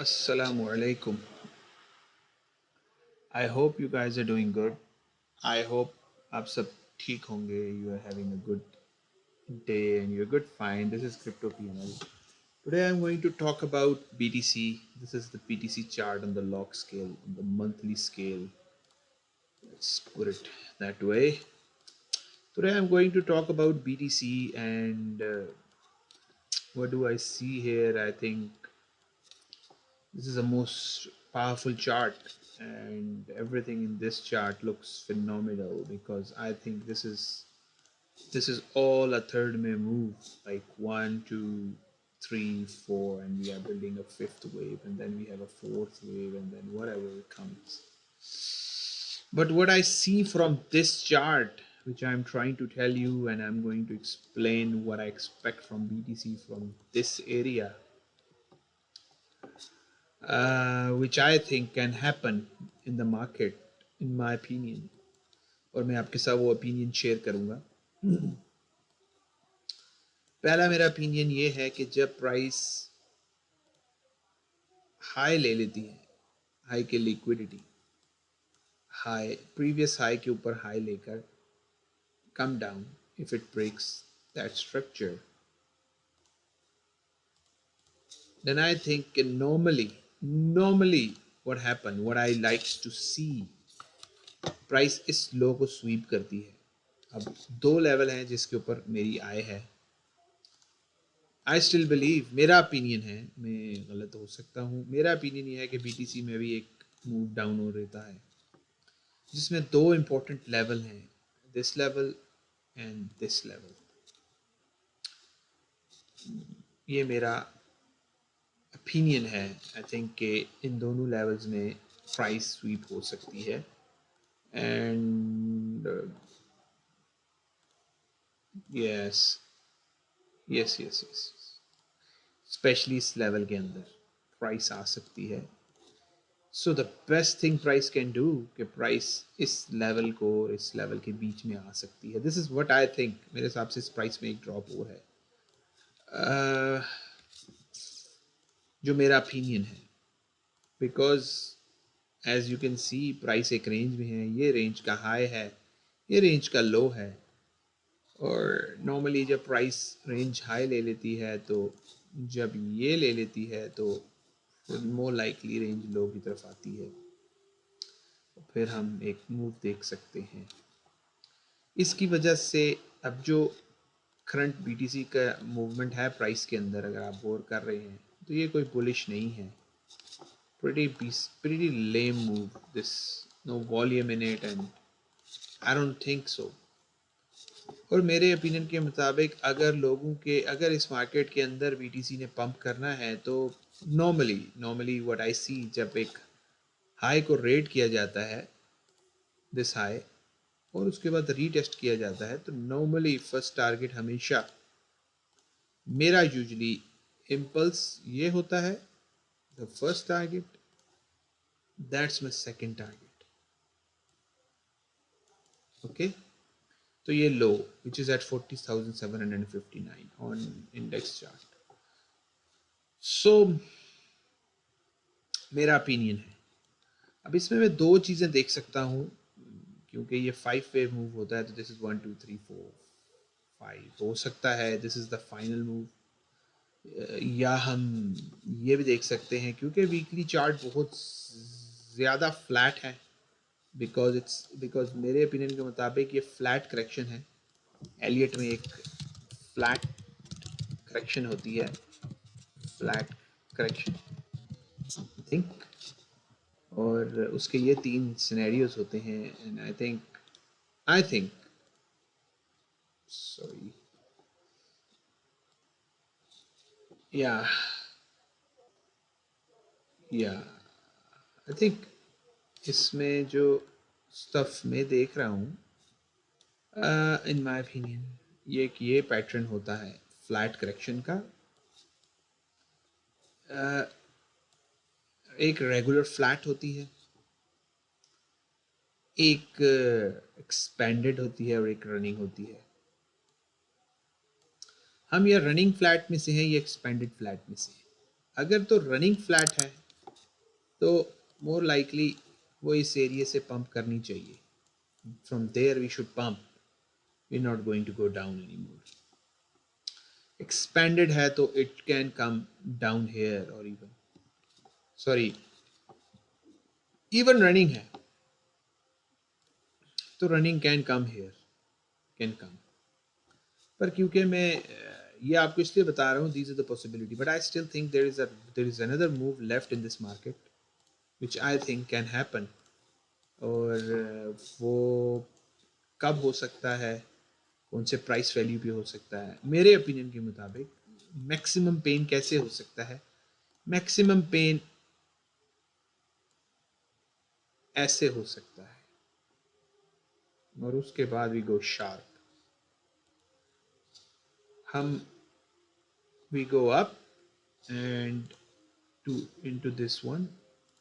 Assalamu alaikum. I hope you guys are doing good. I hope आप सब ठीक होंगे. You are having a good day and you're good. Fine. This is Crypto PNL. Today I'm going to talk about BTC. This is the BTC chart on the log scale, on the monthly scale. Let's put it that way. Today I'm going to talk about BTC and what do I see here? I think this is the most powerful chart, and everything in this chart looks phenomenal because I think this is all a third may move, like one, two, three, four, and we are building a fifth wave, and then we have a fourth wave, and then whatever comes. But what I see from this chart, which I'm trying to tell you, and I'm going to explain what I expect from BTC from this area, which I think can happen in the market, in my opinion. और मैं आपके साथ वो opinion share करूँगा. पहला मेरा opinion ये है कि जब प्राइस हाई ले लेती है, हाई के लिक्विडिटी, हाई प्रीवियस हाई के ऊपर हाई लेकर come down, if it breaks that structure, then I think normally what happen, what I like to see, price इस लो को स्वीप करती है. अब दो लेवल हैं जिसके ऊपर मेरी आय है. आई स्टिल बिलीव, मेरा ओपिनियन है, मैं गलत हो सकता हूँ, मेरा ओपिनियन ये है कि बीटीसी में भी एक मूव डाउन हो रहता है जिसमें दो इम्पोर्टेंट लेवल हैं, this level and this level. ये मेरा ओपिनियन है. आई थिंक कि इन दोनों लेवल्स में प्राइस स्वीप हो सकती है and yes yes yes yes specially इस लेवल के अंदर प्राइस आ सकती है. So the best thing price can do कि प्राइस इस लेवल को इस लेवल के बीच में आ सकती है. This is what I think. मेरे हिसाब से इस प्राइस में एक ड्रॉप और है, जो मेरा ओपिनियन है, because as you can see price एक रेंज में है. ये रेंज का हाई है, ये रेंज का लो है, और नॉर्मली जब प्राइस रेंज हाई ले लेती है तो जब ये ले लेती है तो मोर लाइकली रेंज लो की तरफ आती है, फिर हम एक मूव देख सकते हैं. इसकी वजह से अब जो करंट बीटीसी का मूवमेंट है प्राइस के अंदर, अगर आप गौर कर रहे हैं तो ये कोई बुलिश नहीं है. pretty lame move, this no volume in it, and I don't think so. और मेरे ओपिनियन के मुताबिक अगर इस मार्केट के अंदर बीटीसी ने पंप करना है तो नॉर्मली व्हाट आई सी, जब एक हाई को रेट किया जाता है, दिस हाई, और उसके बाद रीटेस्ट किया जाता है, तो नॉर्मली फर्स्ट टारगेट हमेशा मेरा यूजली इम्पल्स ये होता है, the first target, that's my second target. Okay, तो ये low which is at 40,759 on index chart. So मेरा ओपिनियन है. अब इसमें मैं दो चीज़ें देख सकता हूँ, क्योंकि ये 5 वेव मूव होता है, तो दिस इज 1 2 3 4 5 हो सकता है this is the final move, या हम ये भी देख सकते हैं क्योंकि वीकली चार्ट बहुत ज़्यादा फ्लैट है, बिकॉज मेरे ओपिनियन के मुताबिक ये फ्लैट करेक्शन है. एलियट में एक फ्लैट करेक्शन होती है, फ्लैट करेक्शन आई थिंक, और उसके ये 3 सिनेरियोज होते हैं. एंड आई थिंक सॉरी या आई थिंक इसमें जो स्टफ मैं देख रहा हूँ, इन माय ओपिनियन ये पैटर्न होता है फ्लैट करेक्शन का. एक रेगुलर फ्लैट होती है, एक एक्सपेंडेड होती है, और एक रनिंग होती है. हम ये रनिंग फ्लैट में से हैं, ये एक्सपेंडेड फ्लैट में से हैं. अगर तो रनिंग फ्लैट है तो मोर लाइकली वो इस एरिया से पंप करनी चाहिए. From there we should pump. We not going to go down any more. Expanded है तो it can come down here और इवन सॉरी इवन रनिंग है तो running can come here can come. पर क्योंकि मैं ये आपको इसलिए बता रहा हूँ these are the possibility but I still think there is another move left in this market which I think can happen. और वो कब हो सकता है, कौन से प्राइस वैल्यू पे हो सकता है. मेरे ओपिनियन के मुताबिक मैक्सिमम पेन कैसे हो सकता है, मैक्सिमम पेन ऐसे हो सकता है और उसके बाद वी गो शार्प. हम we go up and to into this one.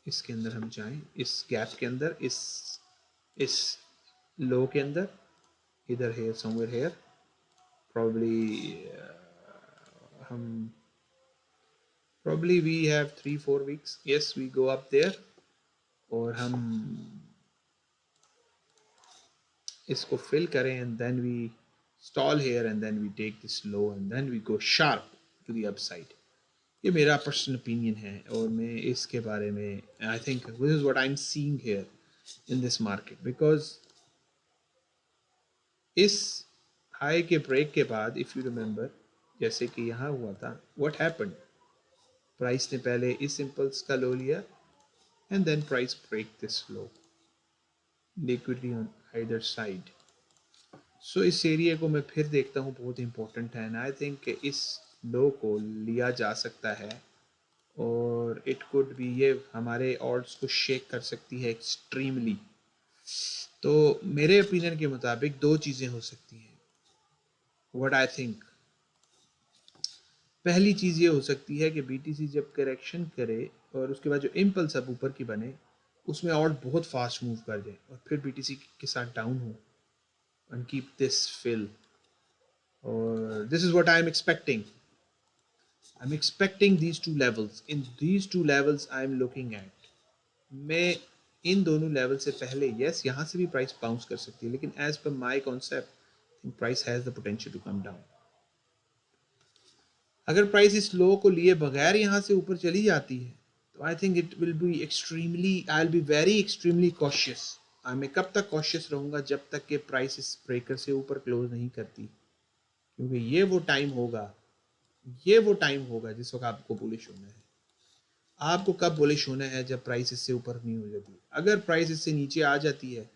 इसके अंदर हम जाएं, इस गैप के अंदर, इस लो के अंदर, इधर हेयर समवेयर हेयर probably हम probably we have 3-4 weeks. Yes, we go up there और हम इसको fill करें and then we stall here and then we take this low and then we go sharp to the upside. ये मेरा personal opinion है और मैं इसके बारे में I think this is what I am seeing here in this market because इस high के ब्रेक के बाद इफ़ यू रिमेंबर जैसे कि यहाँ हुआ था व्हाट हैपेंड. प्राइस ने पहले इस इम्पल्स का लो लिया and then price break this low, liquidity on either side. So इस एरिया को मैं फिर देखता हूँ बहुत इंपॉर्टेंट है एंड आई थिंक इस लो को लिया जा सकता है और इट कुड बी ये हमारे ऑर्ड्स को शेक कर सकती है एक्सट्रीमली. तो मेरे ओपिनियन के मुताबिक दो चीज़ें हो सकती हैं. व्हाट आई थिंक, पहली चीज़ ये हो सकती है कि बीटीसी जब करेक्शन करे और उसके बाद जो इम्पल्स अब ऊपर की बने उसमें ऑर्ड बहुत फास्ट मूव कर जाए और फिर बीटीसी के साथ डाउन हो एंड कीप दिस फिल. और this is what I am expecting. I'm expecting these two levels. In these two levels I am looking at. मैं इन दोनों लेवल से पहले यस यहाँ से भी प्राइस बाउंस कर सकती है लेकिन as per my concept price has the potential to come down. अगर प्राइस इस लो को लिए बगैर यहाँ से ऊपर चली जाती है तो I think it will be extremely I will be very extremely cautious. मैं कब तक कॉशियस रहूँगा जब तक कि प्राइस इस ब्रेकर से ऊपर क्लोज नहीं करती, क्योंकि ये वो टाइम होगा जिस वक्त आपको बुलिश होना है. आपको कब बुलिश होना है, जब प्राइस इससे ऊपर नहीं हो जाती. अगर प्राइस इससे नीचे आ जाती है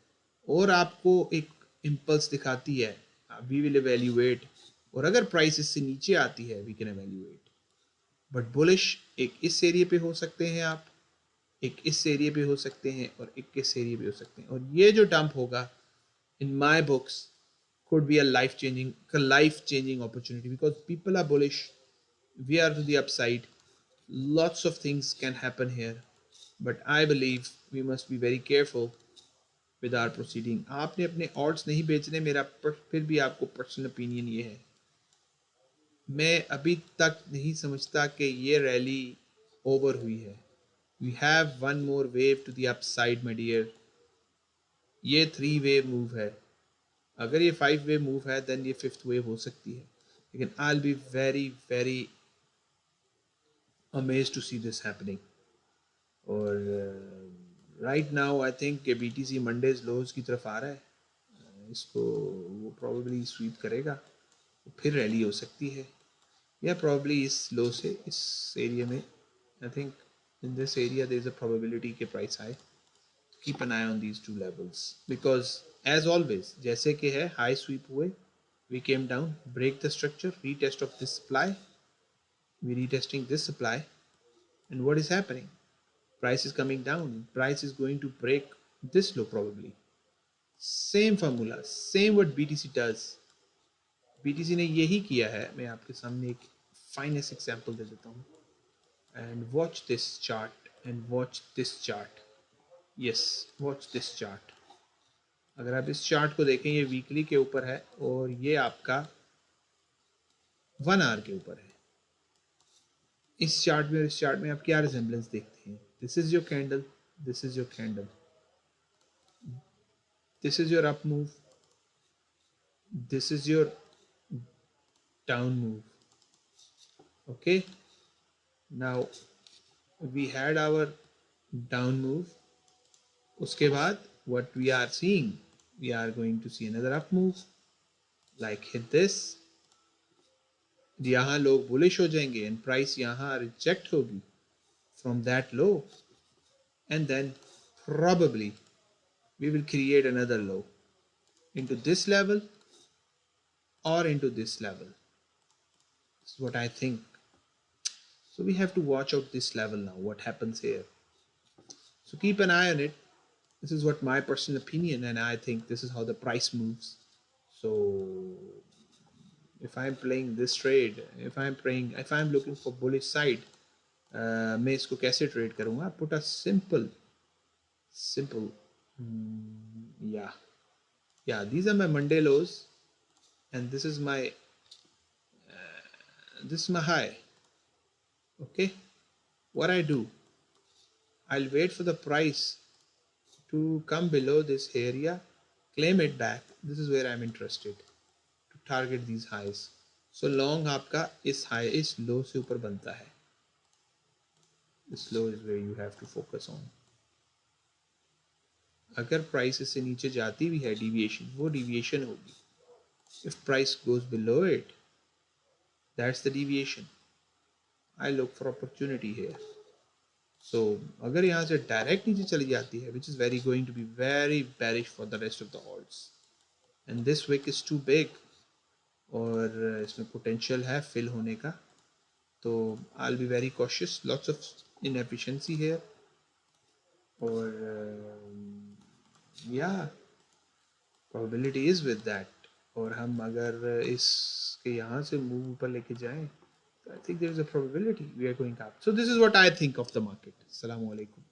और आपको एक इम्पल्स दिखाती है वी विल एवेल्यूएट, और अगर प्राइस इससे नीचे आती है we can evaluate. But bullish एक इस एरिया पे हो सकते हैं, आप एक इस एरिया पे हो सकते हैं और एक इस एरिया पे हो सकते हैं. और ये जो डंप होगा in my books could be a life changing opportunity because people are bullish, we are to the upside, lots of things can happen here, but I believe we must be very careful with our proceeding. आपने अपने odds नहीं बेचने, मेरा फिर भी आपको personal opinion ये है, मैं अभी तक नहीं समझता कि ये रैली ओवर हुई है. We have one more wave to the upside my dear. ये 3 वेव मूव है. अगर ये 5 वेव मूव है देन ये 5th वेव हो सकती है, लेकिन I will be very very amazed to see this happening. और राइट नाउ आई थिंक कि बीटीसी मंडेज लोज की तरफ आ रहा है. इसको वो प्रॉब्ली स्वीप करेगा, फिर रैली हो सकती है, या प्रॉब्ली इस लो से इस एरिया में I think in this area there is a probability कि प्राइस आए. keep an eye on these two levels because as always जैसे कि है high sweep हुए, we came down, break the structure, retest of this supply, we retesting this supply, and what is happening, price is coming down, price is going to break this low probably. same formula, same what BTC does. BTC ने यही किया है. मैं आपके सामने एक finest example दे देता हूँ. and watch this chart and watch this chart. Yes, watch this chart. अगर आप इस चार्ट को देखें ये वीकली के ऊपर है और ये आपका 1 आवर के ऊपर है. इस चार्ट में और इस चार्ट में आप क्या रिजेंबलेंस देखते हैं? This is your candle, this is your candle, this is your up move, this is your down move. Okay, now we had our down move. Uske baad, what we are seeing, we are going to see another up move, like hit this. यहाँ लोग bullish हो जाएंगे and price यहाँ reject होगी from that low, and then probably we will create another low into this level or into this level. This is what I think. So we have to watch out this level now, what happens here. So keep an eye on it. This is what my personal opinion, and I think this is how the price moves. So if I'm playing this trade, if I'm looking for bullish side, मैं इसको कैसे trade करूँगा? Put a simple, yeah, these are my Monday lows, and this is my high. Okay, what I do, I'll wait for the price to come below this area, claim it back. This is where I'm interested to target these highs. So long आपका इस high इस low से ऊपर बनता है. This low is where you have to focus on. अगर price इससे नीचे जाती भी है deviation, वो deviation होगी. If price goes below it, that's the deviation. I look for opportunity here. So अगर यहाँ से डायरेक्ट नीचे चली जाती है, which is very going to be very bearish for the rest of the odds, and this wick is too big, और इसमें potential है fill होने का, तो I'll be very cautious. Lots of inefficiency here, और yeah, probability is with that. और हम अगर इसके यहाँ से move ऊपर लेके जाएं, I think there is a probability we are going up. So this is what I think of the market. Assalamu alaikum.